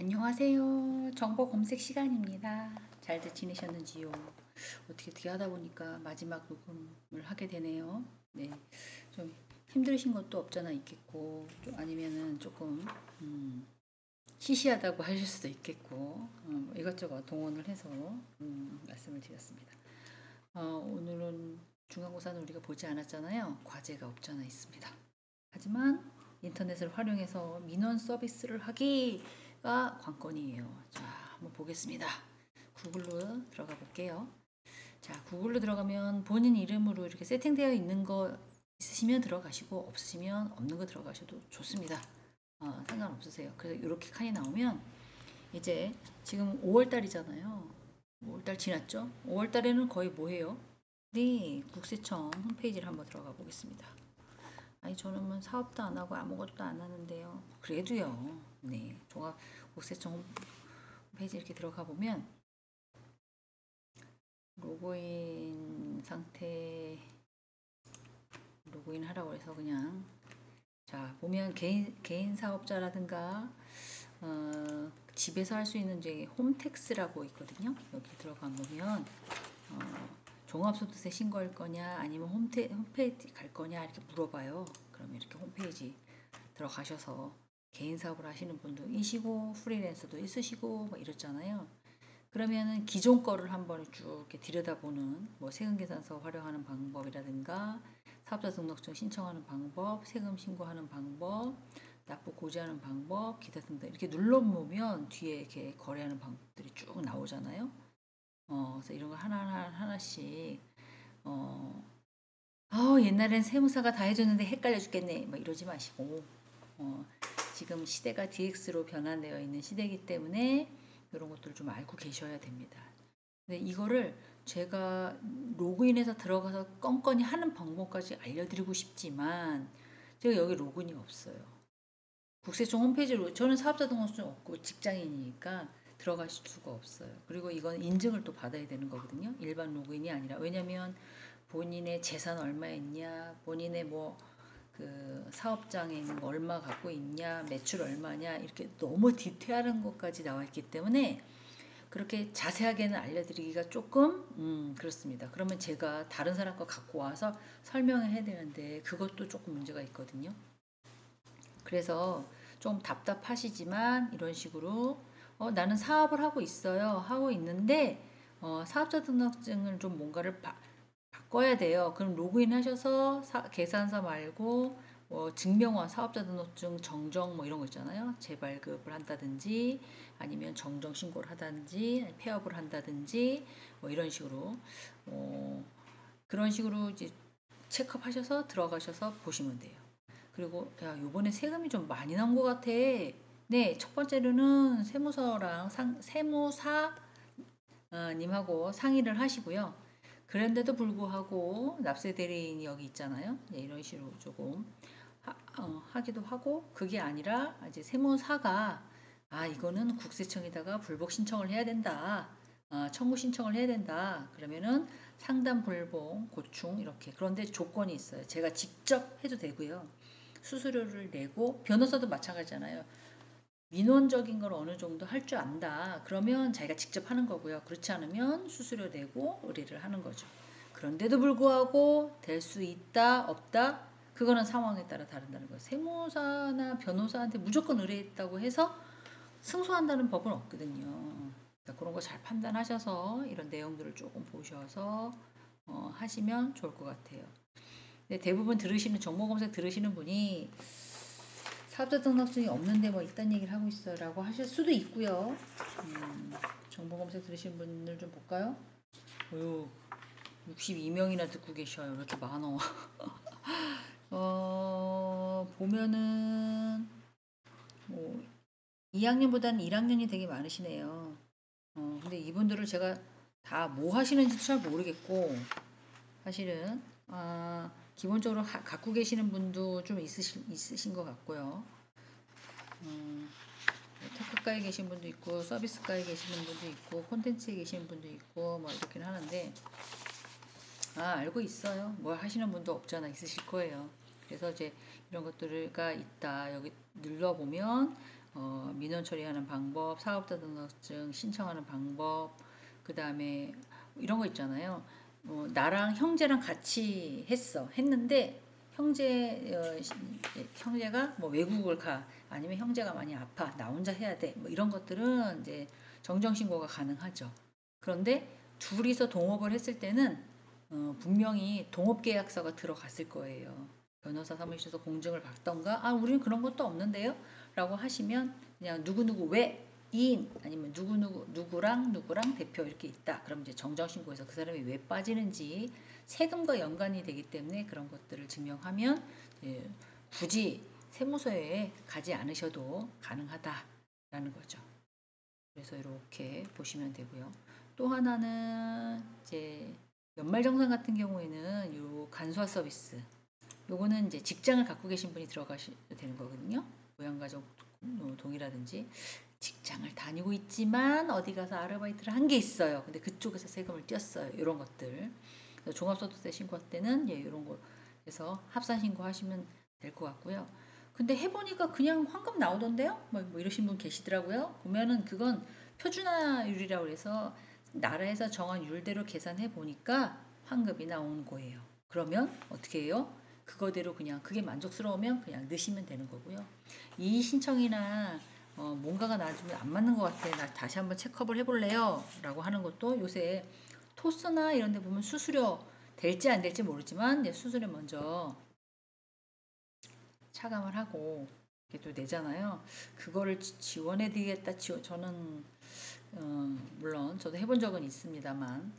안녕하세요. 정보 검색 시간입니다. 잘들 지내셨는지요? 어떻게 하다 보니까 마지막 녹음을 하게 되네요. 네, 좀 힘드신 것도 없잖아 있겠고, 좀 아니면은 조금 시시하다고 하실 수도 있겠고, 이것저것 동원을 해서 말씀을 드렸습니다. 오늘은 중간고사는 우리가 보지 않았잖아요. 과제가 없잖아 있습니다. 하지만 인터넷을 활용해서 민원 서비스를 하기가 관건이에요. 자, 한번 보겠습니다. 구글로 들어가 볼게요. 자, 구글로 들어가면 본인 이름으로 이렇게 세팅되어 있는 거 있으시면 들어가시고 없으시면 없는 거 들어가셔도 좋습니다. 상관없으세요. 그래서 이렇게 칸이 나오면 이제 지금 5월달이잖아요. 5월달 지났죠? 5월달에는 거의 뭐해요? 네, 국세청 홈페이지를 한번 들어가 보겠습니다. 아니 저는 뭐 사업도 안 하고 아무것도 안 하는데요. 그래도요. 네, 종합국세청 홈페이지 이렇게 들어가 보면 로그인 상태 로그인 하라고 해서 그냥 자 보면 개인 사업자라든가 집에서 할 수 있는 이제 홈택스라고 있거든요. 여기 들어가 보면 종합소득세 신고할 거냐 아니면 홈페이지 갈 거냐 이렇게 물어봐요. 그러면 이렇게 홈페이지 들어가셔서 개인 사업을 하시는 분도 이시고 프리랜서도 있으시고 뭐 이렇잖아요. 그러면은 기존 거를 한번 쭉 이렇게 들여다보는 뭐 세금계산서 활용하는 방법이라든가 사업자 등록증 신청하는 방법, 세금 신고하는 방법, 납부 고지하는 방법, 기타 등등 이렇게 눌러보면 뒤에 이렇게 거래하는 방법들이 쭉 나오잖아요. 그래서 이런 거 하나씩 옛날엔 세무사가 다 해줬는데 헷갈려 죽겠네. 뭐 이러지 마시고 어, 지금 시대가 DX로 변환되어 있는 시대이기 때문에 이런 것들을 좀 알고 계셔야 됩니다. 근데 이거를 제가 로그인해서 들어가서 껌껌이 하는 방법까지 알려드리고 싶지만 제가 여기 로그인이 없어요. 국세청 홈페이지로 저는 사업자 등록증 없고 직장인이니까 들어가실 수가 없어요. 그리고 이건 인증을 또 받아야 되는 거거든요. 일반 로그인이 아니라 왜냐면 본인의 재산 얼마 있냐, 본인의 뭐 그 사업장에 있는 거 얼마 갖고 있냐, 매출 얼마냐 이렇게 너무 디테일한 것까지 나와 있기 때문에 그렇게 자세하게는 알려드리기가 조금 그렇습니다. 그러면 제가 다른 사람 거 갖고 와서 설명을 해야 되는데 그것도 조금 문제가 있거든요. 그래서 좀 답답하시지만 이런 식으로 나는 사업을 하고 있어요. 하고 있는데 사업자 등록증을 좀 뭔가를 바꿔야 돼요. 그럼 로그인 하셔서 계산서 말고 증명원, 사업자 등록증 정정 뭐 이런 거 있잖아요. 재발급을 한다든지 아니면 정정 신고를 하든지 폐업을 한다든지 뭐 이런 식으로 그런 식으로 이제 체크하셔서 들어가셔서 보시면 돼요. 그리고 야 요번에 세금이 좀 많이 나온 것 같아. 네, 첫 번째로는 세무서랑 세무사 님하고 상의를 하시고요. 그런데도 불구하고 납세 대리인이 여기 있잖아요. 네, 이런 식으로 조금 하기도 하고 그게 아니라 이제 세무사가 이거는 국세청에다가 불복 신청을 해야 된다. 청구 신청을 해야 된다. 그러면은 상담 불복 고충 이렇게 그런데 조건이 있어요. 제가 직접 해도 되고요. 수수료를 내고 변호사도 마찬가지잖아요. 민원적인 걸 어느 정도 할 줄 안다. 그러면 자기가 직접 하는 거고요. 그렇지 않으면 수수료 내고 의뢰를 하는 거죠. 그런데도 불구하고 될 수 있다, 없다? 그거는 상황에 따라 다른다는 거예요. 세무사나 변호사한테 무조건 의뢰했다고 해서 승소한다는 법은 없거든요. 그러니까 그런 거 잘 판단하셔서 이런 내용들을 조금 보셔서 하시면 좋을 것 같아요. 근데 대부분 정보검색 들으시는 분이 사업자 등록증이 없는데 뭐 이딴 얘기를 하고 있어라고 하실 수도 있고요. 정보 검색 들으시는 분들 좀 볼까요? 어휴, 62명이나 듣고 계셔요. 왜 이렇게 많어? 보면은 뭐 2학년보다는 1학년이 되게 많으시네요. 근데 이분들을 제가 다 뭐 하시는지 잘 모르겠고 사실은 기본적으로 갖고 계시는 분도 좀 있으신 것 같고요. 테크과에 계신 분도 있고 서비스과에 계시는 분도 있고 콘텐츠에 계시는 분도 있고 뭐 이렇긴 하는데 알고 있어요. 뭐 하시는 분도 없잖아 있으실 거예요. 그래서 이제 이런 것들가 있다 여기 눌러보면 민원 처리하는 방법, 사업자 등록증 신청하는 방법, 그 다음에 이런 거 있잖아요. 나랑 형제랑 같이 했는데 형제가 뭐 외국을 가, 아니면 형제가 많이 아파, 나 혼자 해야 돼, 뭐 이런 것들은 이제 정정 신고가 가능하죠. 그런데 둘이서 동업을 했을 때는 분명히 동업계약서가 들어갔을 거예요. 변호사 사무실에서 공증을 받던가, 우리는 그런 것도 없는데요 라고 하시면 그냥 누구누구 왜 2인 아니면 누구랑 대표 이렇게 있다. 그럼 이제 정정신고에서 그 사람이 왜 빠지는지 세금과 연관이 되기 때문에 그런 것들을 증명하면 굳이 세무서에 가지 않으셔도 가능하다라는 거죠. 그래서 이렇게 보시면 되고요. 또 하나는 이제 연말정산 같은 경우에는 요 간소화 서비스, 요거는 이제 직장을 갖고 계신 분이 들어가셔야 되는 거거든요. 부양가족 동이라든지 직장을 다니고 있지만 어디 가서 아르바이트를 한 게 있어요. 근데 그쪽에서 세금을 띄었어요. 이런 것들. 종합소득세 신고할 때는 이런 거에서 합산 신고하시면 될 것 같고요. 근데 해보니까 그냥 환급 나오던데요? 뭐 이러신 분 계시더라고요. 보면은 그건 표준화율이라고 해서 나라에서 정한 율대로 계산해 보니까 환급이 나오는 거예요. 그러면 어떻게 해요? 그거대로 그냥 그게 만족스러우면 그냥 넣으시면 되는 거고요. 이 신청이나 뭔가가 나중에 안 맞는 것 같아, 나 다시 한번 체크업을 해볼래요 라고 하는 것도 요새 토스나 이런 데 보면 수수료 될지 안 될지 모르지만 수수료 먼저 차감을 하고 이렇게 또 내잖아요. 그거를 지원해 드리겠다. 저는 물론 저도 해본 적은 있습니다만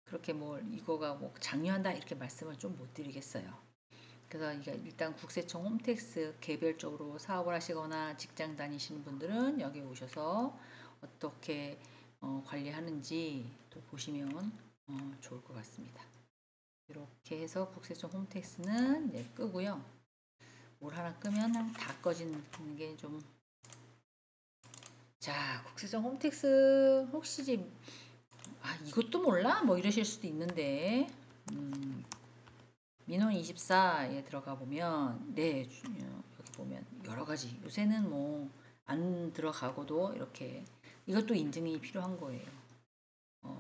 그렇게 뭐 이거가 뭐 장려한다 이렇게 말씀을 좀 못 드리겠어요. 그래서 이게 일단 국세청 홈택스 개별적으로 사업을 하시거나 직장 다니시는 분들은 여기 오셔서 어떻게 관리하는지 또 보시면 좋을 것 같습니다. 이렇게 해서 국세청 홈택스는 이제 끄고요. 뭘 하나 끄면 다 꺼지는 게 좀. 자, 국세청 홈택스 혹시 이것도 몰라? 뭐 이러실 수도 있는데 민원 24에 들어가 보면 여기 보면 여러 가지 요새는 뭐 안 들어가고도 이렇게 이것도 인증이 필요한 거예요.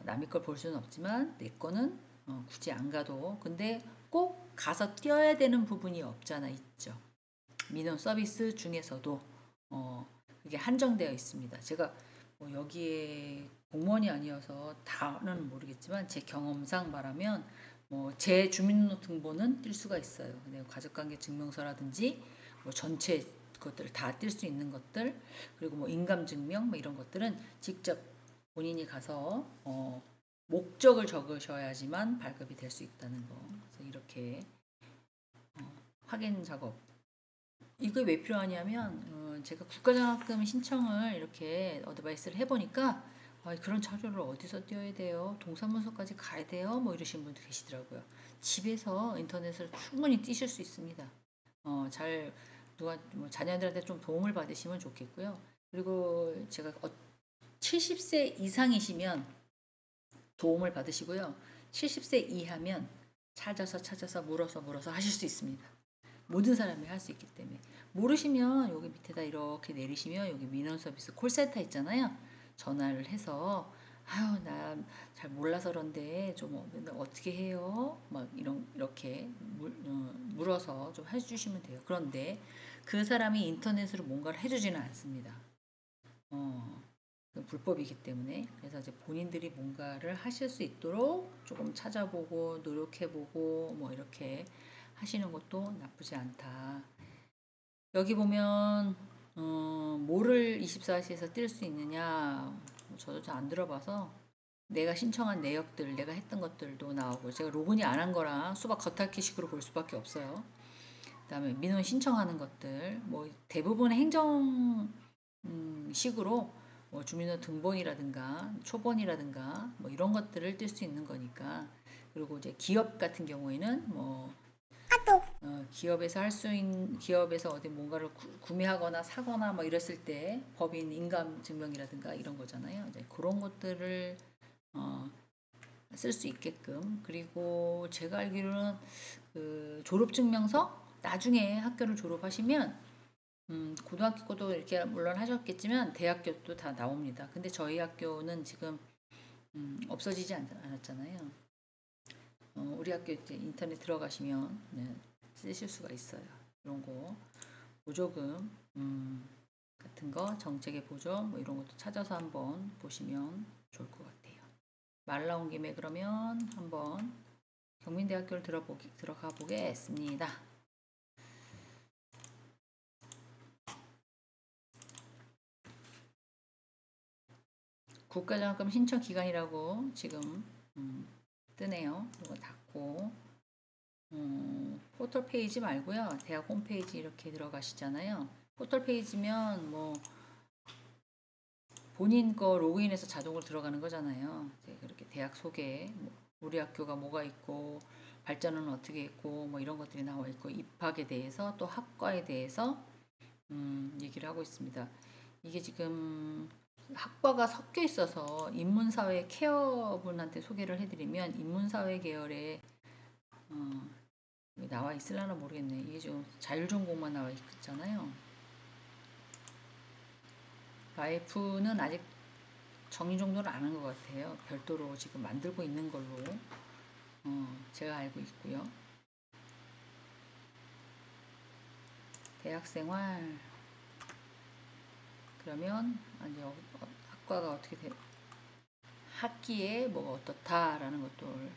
남의 걸 볼 수는 없지만 내 거는 굳이 안 가도, 근데 꼭 가서 띄어야 되는 부분이 없잖아 있죠. 민원 서비스 중에서도 그게 한정되어 있습니다. 제가 뭐 여기에 공무원이 아니어서 다는 모르겠지만 제 경험상 말하면 뭐 제 주민등록번호는 뛸 수가 있어요. 근데 가족관계 증명서라든지 뭐 전체 것들을 다 뛸 수 있는 것들, 그리고 뭐 인감증명 뭐 이런 것들은 직접 본인이 가서 목적을 적으셔야지만 발급이 될 수 있다는 거. 그래서 이렇게 확인 작업. 이게 왜 필요하냐면 제가 국가장학금 신청을 이렇게 어드바이스를 해보니까 그런 자료를 어디서 띄어야 돼요? 동사무소까지 가야 돼요? 뭐 이러신 분도 계시더라고요. 집에서 인터넷을 충분히 띄실 수 있습니다. 잘 누가 뭐 자녀들한테 좀 도움을 받으시면 좋겠고요. 그리고 제가 70세 이상이시면 도움을 받으시고요. 70세 이하면 찾아서 물어서 하실 수 있습니다. 모든 사람이 할 수 있기 때문에. 모르시면 여기 밑에다 이렇게 내리시면 여기 민원 서비스 콜센터 있잖아요. 전화를 해서 나 잘 몰라서 그런데 좀 어떻게 해요? 막 이렇게 물어서 좀 해주시면 돼요. 그런데 그 사람이 인터넷으로 뭔가를 해주지는 않습니다. 불법이기 때문에. 그래서 이제 본인들이 뭔가를 하실 수 있도록 조금 찾아보고 노력해보고 뭐 이렇게 하시는 것도 나쁘지 않다. 여기 보면 뭐를 24시에서 뛸 수 있느냐, 저도 잘 안 들어봐서 내가 신청한 내역들, 내가 했던 것들도 나오고, 제가 로그인이 안 한 거랑 수박 겉핥기식으로 볼 수밖에 없어요. 그다음에 민원 신청하는 것들, 뭐 대부분의 행정 식으로 뭐 주민등록 등본이라든가 초본이라든가 뭐 이런 것들을 뜰 수 있는 거니까. 그리고 이제 기업 같은 경우에는 뭐 기업에서 할 수 있는, 기업에서 어디 뭔가를 구매하거나 사거나 뭐 이랬을 때 법인 인감 증명이라든가 이런 거잖아요. 이제 그런 것들을 쓸 수 있게끔. 그리고 제가 알기로는 그 졸업증명서, 나중에 학교를 졸업하시면 고등학교 거도 이렇게 물론 하셨겠지만 대학교도 다 나옵니다. 근데 저희 학교는 지금 없어지지 않았잖아요. 우리 학교 이제 인터넷 들어가시면 네, 쓰실 수가 있어요. 이런 거 보조금 같은 거 정책의 보조 뭐 이런 것도 찾아서 한번 보시면 좋을 것 같아요. 말 나온 김에 그러면 한번 경민대학교를 들어가 보겠습니다. 국가장학금 신청 기간이라고 지금 뜨네요. 이거 닫고 포털 페이지 말고요. 대학 홈페이지 이렇게 들어가시잖아요. 포털 페이지면 뭐 본인 거 로그인해서 자동으로 들어가는 거잖아요. 그렇게 대학 소개, 뭐 우리 학교가 뭐가 있고 발전은 어떻게 있고 뭐 이런 것들이 나와 있고 입학에 대해서 또 학과에 대해서 얘기를 하고 있습니다. 이게 지금 학과가 섞여 있어서 인문사회 케어분한테 소개를 해드리면 인문사회 계열에 나와 있을라나 모르겠네. 이게 좀 자율전공만 나와 있잖아요. 라이프는 아직 정의 정도는 안 한 것 같아요. 별도로 지금 만들고 있는 걸로 제가 알고 있고요. 대학생활 그러면 아니 학과가 어떻게 돼? 학기에 뭐가 어떻다라는 것들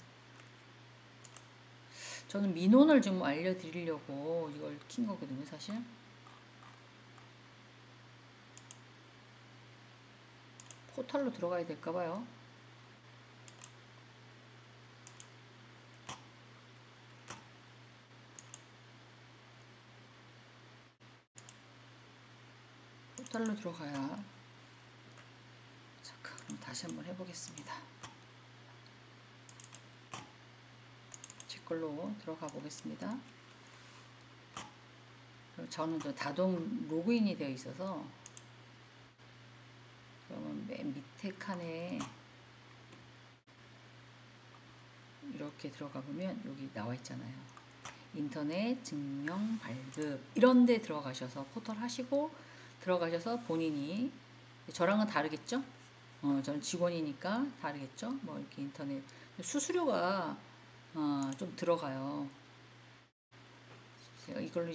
저는 민원을 좀 알려드리려고 이걸 킨 거거든요, 사실. 포털로 들어가야 될까 봐요. 포털로 들어가야. 잠깐, 그럼 다시 한번 해보겠습니다. 제 걸로 들어가 보겠습니다. 저는 또 자동 로그인이 되어 있어서 그러면 맨 밑에 칸에 이렇게 들어가 보면 여기 나와 있잖아요. 인터넷 증명 발급 이런 데 들어가셔서 포털 하시고 들어가셔서 본인이 저랑은 다르겠죠? 저는 직원이니까 다르겠죠? 뭐 이렇게 인터넷 수수료가 좀 들어가요. 제가 이걸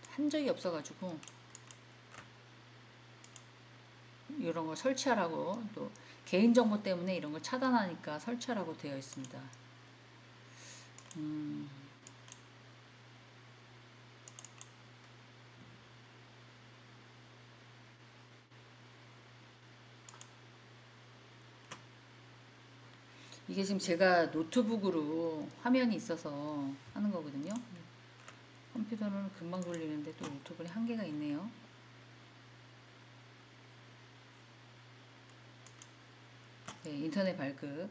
한 적이 없어가지고 이런 걸 설치하라고 또 개인정보 때문에 이런 걸 차단하니까 설치하라고 되어 있습니다. 이게 지금 제가 노트북으로 화면이 있어서 하는 거거든요. 컴퓨터는 금방 돌리는데 또 노트북에 한계가 있네요. 네, 인터넷 발급,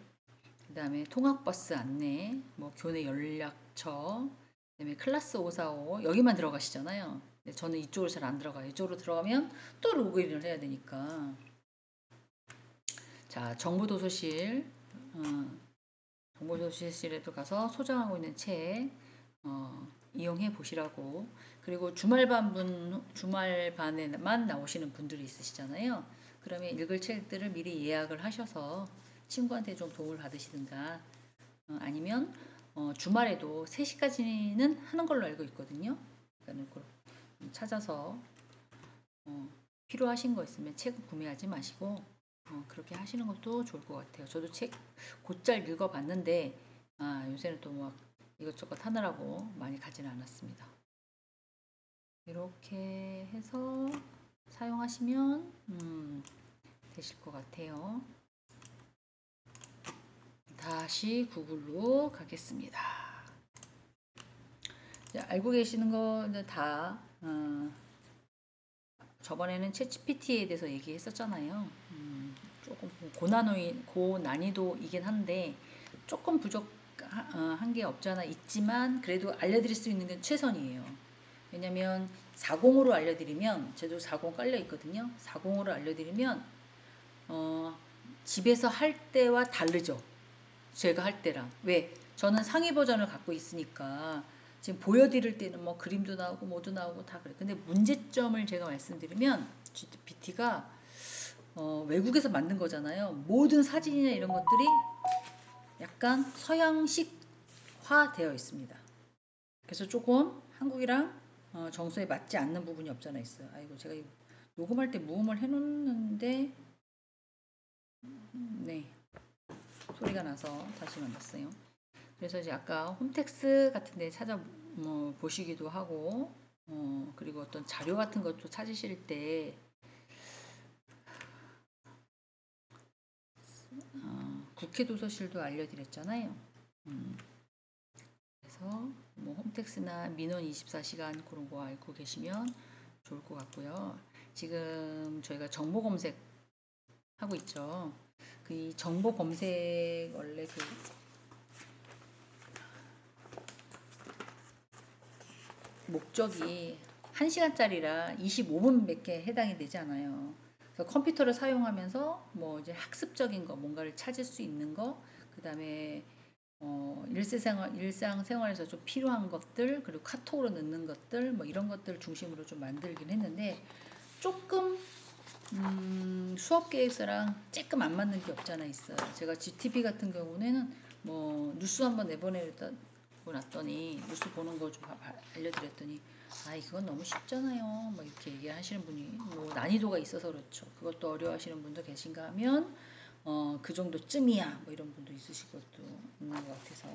그 다음에 통학버스 안내, 뭐 교내 연락처, 그 다음에 클래스 545 여기만 들어가시잖아요. 저는 이쪽으로 잘 안 들어가요. 이쪽으로 들어가면 또 로그인을 해야 되니까. 자, 정보도서실, 정보도서실에도 가서 소장하고 있는 책 이용해 보시라고. 그리고 주말반에만 나오시는 분들이 있으시잖아요. 그러면 읽을 책들을 미리 예약을 하셔서 친구한테 좀 도움을 받으시든가 아니면 주말에도 3시까지는 하는 걸로 알고 있거든요. 그러니까 찾아서 필요하신 거 있으면 책 구매하지 마시고 그렇게 하시는 것도 좋을 것 같아요. 저도 책 곧잘 읽어봤는데 요새는 또 막 이것저것 하느라고 많이 가지는 않았습니다. 이렇게 해서 사용하시면 되실 것 같아요. 다시 구글로 가겠습니다. 알고 계시는 거다 저번에는 챗GPT에 대해서 얘기했었잖아요. 조금 고난이도이긴 한데 조금 부족한 게 없잖아 있지만 그래도 알려드릴 수 있는 게 최선이에요. 왜냐면 40으로 알려드리면 저도 40 깔려 있거든요. 40으로 알려드리면 집에서 할 때와 다르죠. 제가 할 때랑 왜 저는 상위 버전을 갖고 있으니까 지금 보여드릴 때는 뭐 그림도 나오고 뭐도 나오고 다 그래. 근데 문제점을 제가 말씀드리면 GPT가 외국에서 만든 거잖아요. 모든 사진이나 이런 것들이 약간 서양식화 되어 있습니다. 그래서 조금 한국이랑 정서에 맞지 않는 부분이 없잖아 있어요. 아이고 제가 녹음할 때 무음을 해놓는데 네 소리가 나서 다시 만났어요. 그래서 이제 아까 홈택스 같은데 찾아 보시기도 하고 그리고 어떤 자료 같은 것도 찾으실 때 국회 도서실도 알려드렸잖아요. 그래서 뭐 홈택스나 민원 24시간 그런 거 알고 계시면 좋을 것 같고요. 지금 저희가 정보 검색 하고 있죠. 그 정보 검색 원래 그 목적이 1시간짜리라 25분 밖에 해당이 되지 않아요. 그래서 컴퓨터를 사용하면서 뭐 이제 학습적인 거, 뭔가를 찾을 수 있는 거, 그 다음에 일상생활에서 좀 필요한 것들, 그리고 카톡으로 넣는 것들, 뭐 이런 것들 중심으로 좀 만들긴 했는데 조금 수업 계획서랑 조금 안 맞는 게 없잖아 있어요. 제가 GTP 같은 경우는 뭐 뉴스 한번 내보내고 났더니 뉴스 보는 거 좀 알려드렸더니 아 이건 너무 쉽잖아요. 뭐 이렇게 얘기하시는 분이 뭐 난이도가 있어서 그렇죠. 그것도 어려워하시는 분도 계신가 하면 그 정도쯤이야 뭐 이런 분도 있으실 것도 있는 것 같아서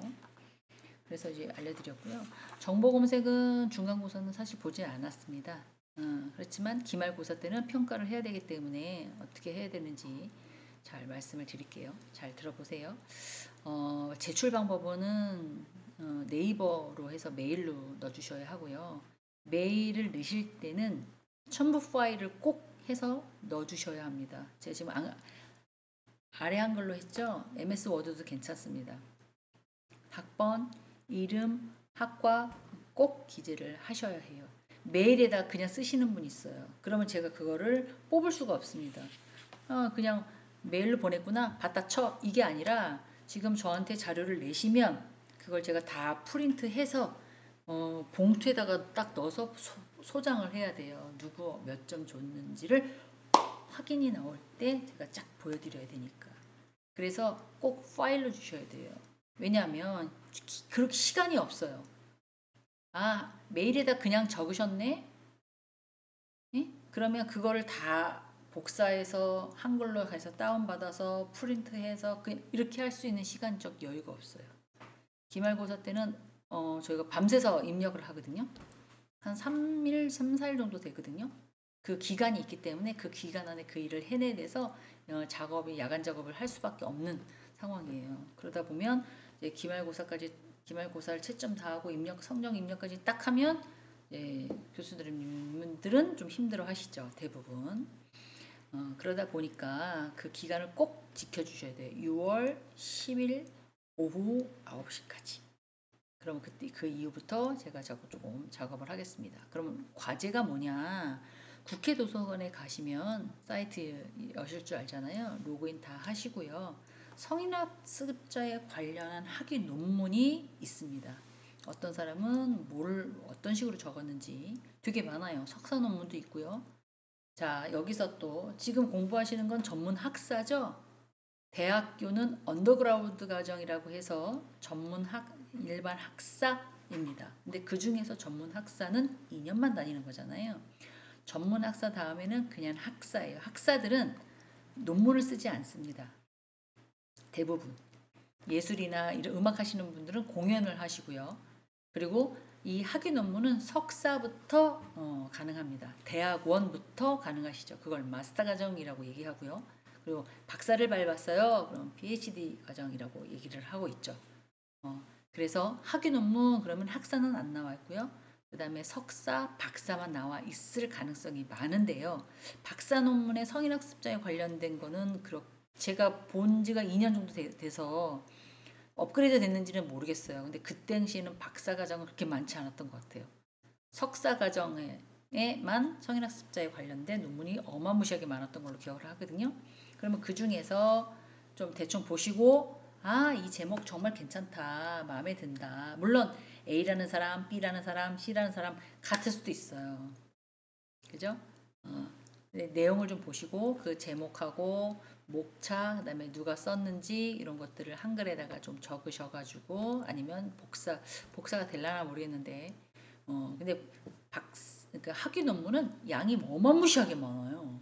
그래서 이제 알려드렸고요. 정보 검색은 중간고사는 사실 보지 않았습니다. 그렇지만 기말고사 때는 평가를 해야 되기 때문에 어떻게 해야 되는지 잘 말씀을 드릴게요. 잘 들어보세요. 제출 방법은 네이버로 해서 메일로 넣어주셔야 하고요. 메일을 넣으실 때는 첨부 파일을 꼭 해서 넣어주셔야 합니다. 제가 지금 아래 한글로 했죠. MS 워드도 괜찮습니다. 학번, 이름, 학과 꼭 기재를 하셔야 해요. 메일에다 그냥 쓰시는 분 있어요. 그러면 제가 그거를 뽑을 수가 없습니다. 그냥 메일로 보냈구나 받다 쳐 이게 아니라 지금 저한테 자료를 내시면 그걸 제가 다 프린트해서 봉투에다가 딱 넣어서 소장을 해야 돼요. 누구 몇 점 줬는지를 확인이 나올 때 제가 쫙 보여드려야 되니까. 그래서 꼭 파일로 주셔야 돼요. 왜냐하면 그렇게 시간이 없어요. 아 메일에다 그냥 적으셨네? 예? 그러면 그거를 다 복사해서 한글로 해서 다운받아서 프린트해서 이렇게 할 수 있는 시간적 여유가 없어요. 기말고사 때는 저희가 밤새서 입력을 하거든요. 한 3일, 3, 4일 정도 되거든요. 그 기간이 있기 때문에 그 기간 안에 그 일을 해내서 야간 작업을 할 수밖에 없는 상황이에요. 그러다 보면 이제 기말고사를 채점 다 하고 성적 입력까지 딱 하면 교수들은 좀 힘들어 하시죠. 대부분. 그러다 보니까 그 기간을 꼭 지켜주셔야 돼요. 6월 10일 오후 9시까지. 그럼 그때 그 이후부터 제가 조금 작업을 하겠습니다. 그러면 과제가 뭐냐? 국회 도서관에 가시면 사이트 여실 줄 알잖아요. 로그인 다 하시고요. 성인학습자에 관련한 학위 논문이 있습니다. 어떤 사람은 어떤 식으로 적었는지 되게 많아요. 석사 논문도 있고요. 자, 여기서 또 지금 공부하시는 건 전문 학사죠? 대학교는 언더그라운드 과정이라고 해서 일반 학사입니다. 근데 그 중에서 전문 학사는 2년만 다니는 거잖아요. 전문 학사 다음에는 그냥 학사예요. 학사들은 논문을 쓰지 않습니다. 대부분. 예술이나 이런 음악 하시는 분들은 공연을 하시고요. 그리고 이 학위 논문은 석사부터 가능합니다. 대학원부터 가능하시죠. 그걸 마스터 과정이라고 얘기하고요. 그리고 박사를 밟았어요. 그럼 PhD 과정이라고 얘기를 하고 있죠. 그래서 학위 논문 그러면 학사는 안 나와 있고요. 그 다음에 석사, 박사만 나와 있을 가능성이 많은데요. 박사 논문에 성인학습자에 관련된 거는 제가 본 지가 2년 정도 돼서 업그레이드 됐는지는 모르겠어요. 근데 그 당시에는 박사 과정은 그렇게 많지 않았던 것 같아요. 석사 과정에만 성인학습자에 관련된 논문이 어마무시하게 많았던 걸로 기억을 하거든요. 그러면 그 중에서 좀 대충 보시고 이 제목 정말 괜찮다. 마음에 든다. 물론 A라는 사람, B라는 사람, C라는 사람 같을 수도 있어요. 그죠? 네, 내용을 좀 보시고 그 제목하고 목차, 그다음에 누가 썼는지 이런 것들을 한글에다가 좀 적으셔가지고 아니면 복사가 될라나 모르겠는데 근데 그러니까 학위 논문은 양이 어마무시하게 많아요.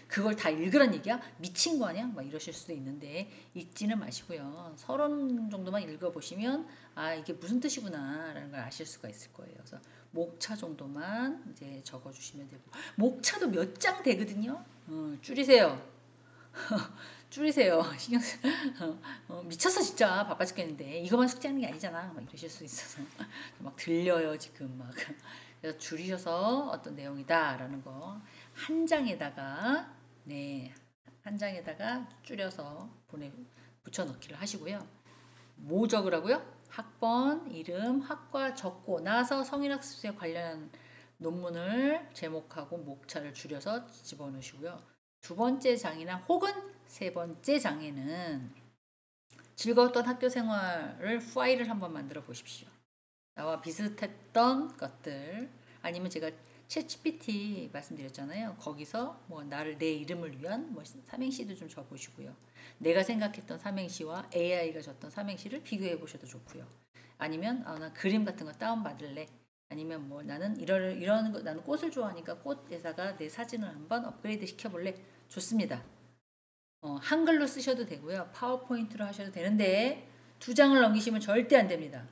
그걸 다 읽으란 얘기야? 미친 거 아니야? 막 이러실 수도 있는데 읽지는 마시고요. 서론 정도만 읽어보시면 아 이게 무슨 뜻이구나라는 걸 아실 수가 있을 거예요. 그래서 목차 정도만 이제 적어주시면 되고 목차도 몇 장 되거든요. 줄이세요. 줄이세요. 미쳤어 진짜 바빠 죽겠는데 이것만 숙제하는 게 아니잖아. 막 이러실 수 있어서 막 들려요 지금 막. 그래서 줄이셔서 어떤 내용이다라는 거 한 장에다가 네, 한 장에다가 줄여서 붙여넣기를 하시고요. 뭐 적으라고요? 학번, 이름, 학과 적고 나서 성인학습에 관련 논문을 제목하고 목차를 줄여서 집어넣으시고요. 두 번째 장이나 혹은 세 번째 장에는 즐거웠던 학교 생활을 파일을 한번 만들어 보십시오. 나와 비슷했던 것들 아니면 제가 챗GPT 말씀드렸잖아요. 거기서 뭐 나를 내 이름을 위한 뭐 삼행시도 좀 적으시고요. 내가 생각했던 삼행시와 AI가 줬던 삼행시를 비교해 보셔도 좋고요. 아니면 나 그림 같은 거 다운 받을래. 아니면 뭐 나는 이런 거 나는 꽃을 좋아하니까 꽃에다가 내 사진을 한번 업그레이드 시켜볼래. 좋습니다. 한글로 쓰셔도 되고요. 파워포인트로 하셔도 되는데 두 장을 넘기시면 절대 안 됩니다.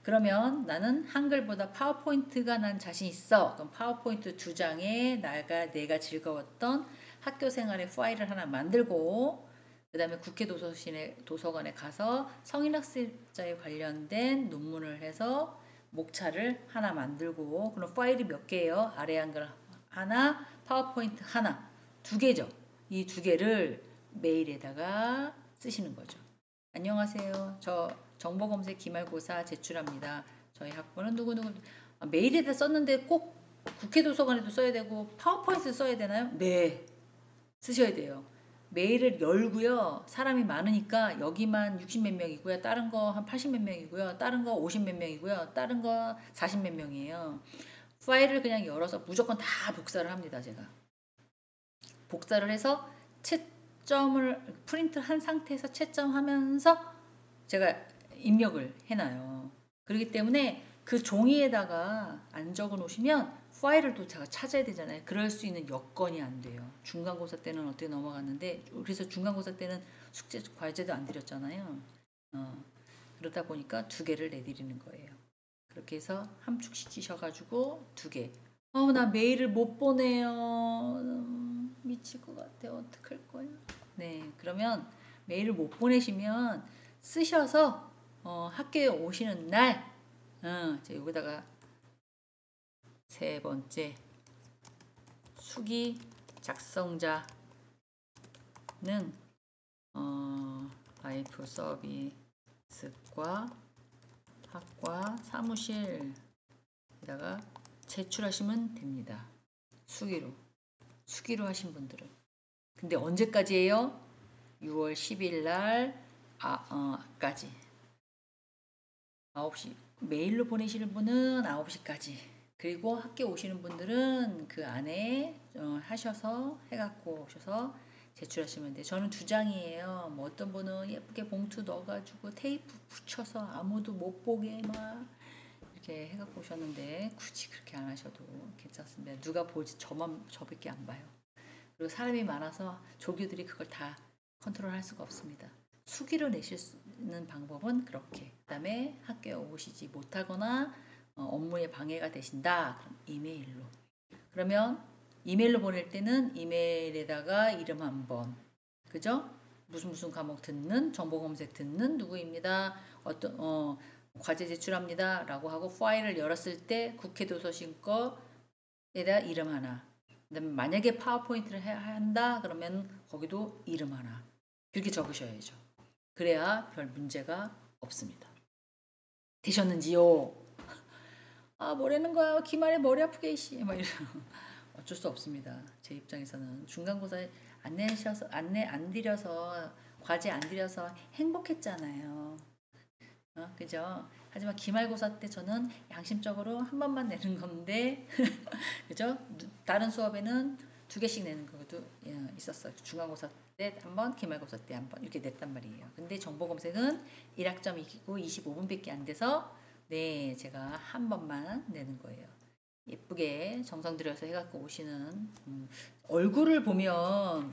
그러면 나는 한글보다 파워포인트가 난 자신 있어. 그럼 파워포인트 두 장에 내가 즐거웠던 학교 생활의 파일을 하나 만들고 그 다음에 국회 도서관에 가서 성인학습자에 관련된 논문을 해서 목차를 하나 만들고 그럼 파일이 몇 개예요? 아래 한글 하나, 파워포인트 하나, 두 개죠. 이 두 개를 메일에다가 쓰시는 거죠. 안녕하세요. 저 정보검색 기말고사 제출합니다. 저희 학번은 누구누구. 메일에다 썼는데 꼭 국회 도서관에도 써야 되고 파워포인트 써야 되나요? 네. 쓰셔야 돼요. 메일을 열고요. 사람이 많으니까 여기만 60 몇 명이고요. 다른 거 한 80 몇 명이고요. 다른 거 50 몇 명이고요. 다른 거 40 몇 명이에요. 파일을 그냥 열어서 무조건 다 복사를 합니다. 제가. 복사를 해서 채점을 프린트 한 상태에서 채점하면서 제가 입력을 해놔요. 그렇기 때문에 그 종이에다가 안 적어 놓으시면 파일을 또 제가 찾아야 되잖아요. 그럴 수 있는 여건이 안 돼요. 중간고사 때는 어떻게 넘어갔는데 그래서 중간고사 때는 숙제 과제도 안 드렸잖아요. 그러다 보니까 두 개를 내드리는 거예요. 그렇게 해서 함축시키셔가지고 두 개. 나 메일을 못 보내요. 미칠 것 같아. 어떡할 거야. 네, 그러면 메일을 못 보내시면 쓰셔서 학교에 오시는 날 여기다가 세 번째 수기 작성자는 라이프 서비스과 학과 사무실에다가 제출하시면 됩니다. 수기로 하신 분들은. 근데 언제까지예요? 6월 10일 날 까지 9시 메일로 보내시는 분은 9시까지 그리고 학교 오시는 분들은 그 안에 하셔서 해갖고 오셔서 제출하시면 돼요. 저는 두 장이에요. 뭐 어떤 분은 예쁘게 봉투 넣어가지고 테이프 붙여서 아무도 못 보게 막 이렇게 해갖고 오셨는데 굳이 그렇게 안 하셔도 괜찮습니다. 누가 보지 저밖에 안 봐요. 그리고 사람이 많아서 조교들이 그걸 다 컨트롤할 수가 없습니다. 수기로 내실 수 있는 방법은 그렇게. 그다음에 학교에 오시지 못하거나 업무에 방해가 되신다. 그럼 이메일로. 그러면 이메일로 보낼 때는 이메일에다가 이름 한번. 그죠? 무슨 과목 듣는 정보 검색 듣는 누구입니다. 과제 제출합니다라고 하고 파일을 열었을 때 국회 도서실 거에다 이름 하나. 그다음에 만약에 파워포인트를 해야 한다 그러면 거기도 이름 하나. 이렇게 적으셔야죠. 그래야 별 문제가 없습니다. 되셨는지요? 뭐라는 거야? 기말에 머리 아프게 이씨. 막 이러. 어쩔 수 없습니다. 제 입장에서는 중간고사에 안내 안 드려서 과제 안 드려서 행복했잖아요. 그죠? 하지만 기말고사 때 저는 양심적으로 한 번만 내는 건데, 그죠? 다른 수업에는 두 개씩 내는 것도 있었어요. 중간고사 때 한 번, 기말고사 때 한 번 이렇게 냈단 말이에요. 근데 정보검색은 1학점이고 25분밖에 안 돼서 네, 제가 한 번만 내는 거예요. 예쁘게 정성 들여서 해갖고 오시는 얼굴을 보면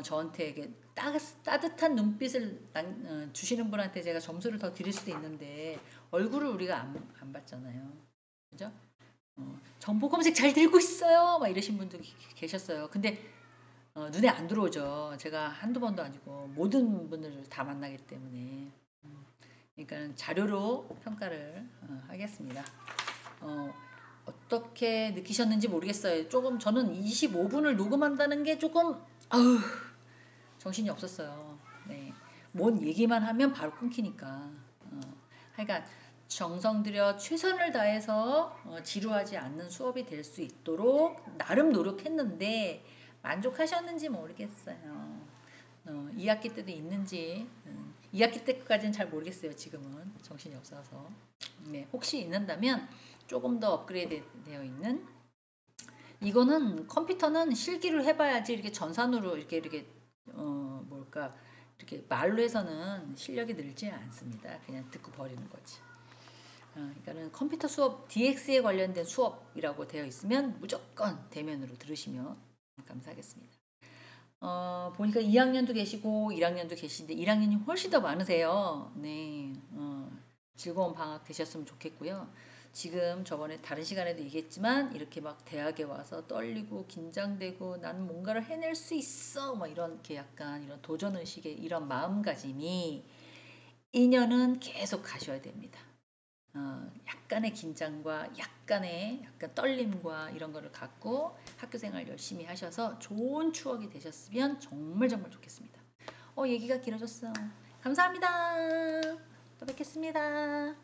저한테 이게 따뜻한 눈빛을 주시는 분한테 제가 점수를 더 드릴 수도 있는데 얼굴을 우리가 안 봤잖아요. 그죠? 정보 검색 잘 되고 있어요. 막 이러신 분도 계셨어요. 근데 눈에 안 들어오죠. 제가 한두 번도 아니고 모든 분들을 다 만나기 때문에. 그러니까 자료로 평가를 하겠습니다. 어떻게 느끼셨는지 모르겠어요. 조금 저는 25분을 녹음한다는 게 조금 아우 정신이 없었어요. 네. 뭔 얘기만 하면 바로 끊기니까. 하여간 정성 들여 최선을 다해서 지루하지 않는 수업이 될 수 있도록 나름 노력했는데 만족하셨는지 모르겠어요. 2학기 때도 있는지 2학기 때까지는 잘 모르겠어요. 지금은 정신이 없어서. 네, 혹시 있는다면 조금 더 업그레이드 되어 있는 이거는 컴퓨터는 실기를 해봐야지 이렇게 전산으로 이렇게 뭘까 이렇게 말로 해서는 실력이 늘지 않습니다. 그냥 듣고 버리는 거지. 그러니까는 컴퓨터 수업 DX에 관련된 수업이라고 되어 있으면 무조건 대면으로 들으시면 감사하겠습니다. 보니까 2학년도 계시고 1학년도 계신데 1학년이 훨씬 더 많으세요. 네, 즐거운 방학 되셨으면 좋겠고요. 지금 저번에 다른 시간에도 얘기했지만 이렇게 막 대학에 와서 떨리고 긴장되고 나는 뭔가를 해낼 수 있어 뭐 이렇게 약간 이런 도전의식의 이런 마음가짐이 2년은 계속 가셔야 됩니다. 약간의 긴장과 약간의 약간 떨림과 이런 거를 갖고 학교 생활 열심히 하셔서 좋은 추억이 되셨으면 정말 정말 좋겠습니다. 얘기가 길어졌어. 감사합니다. 또 뵙겠습니다.